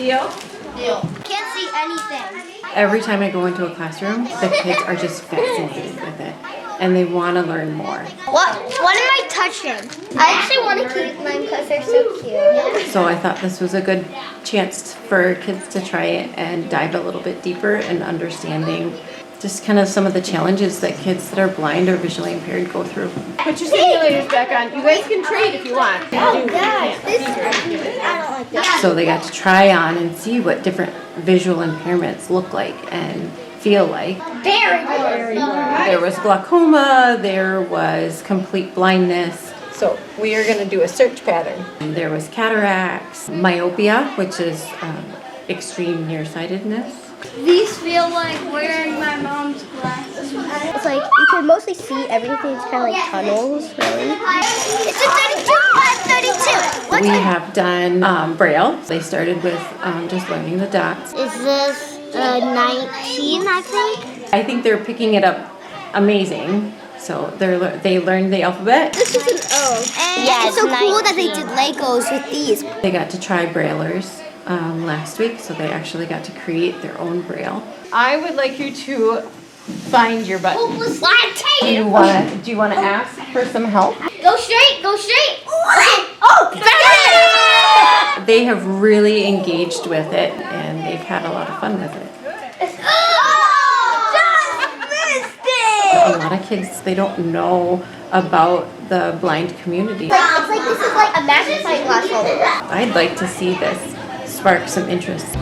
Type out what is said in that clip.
Deal? Deal. Can't see anything. Every time I go into a classroom, the kids are just fascinated with it. And they want to learn more. What am I touching? I actually want to keep mine because they're so cute. So I thought this was a good chance for kids to try it and dive a little bit deeper in understanding just kind of some of the challenges that kids that are blind or visually impaired go through. Put your simulators back on. You guys can trade if you want. Oh, God. I don't like that. So they got to try on and see what different visual impairments look like and feel like. Very good. There was glaucoma, there was complete blindness, So we are going to do a search pattern. there was cataracts, myopia, which is extreme nearsightedness. These feel like wearing my mom's glasses. It's like you can mostly see everything. It's kind of like tunnels, really. It's a 32 by 32. We have done Braille. They started with just learning the dots. Is this 19, I think? I think they're picking it up amazing. So they learned the alphabet. This is an O. Yeah, it's so cool that they did Legos with these. They got to try Braillers last week, so they actually got to create their own Braille. I would like you to find your button. Do you want to ask for some help? Go straight, go straight. Okay. Oh, They have really engaged with it, and they've had a lot of fun with it. A lot of kids, they don't know about the blind community. It's like this is like a magnifying glass holder. I'd like to see this spark some interest.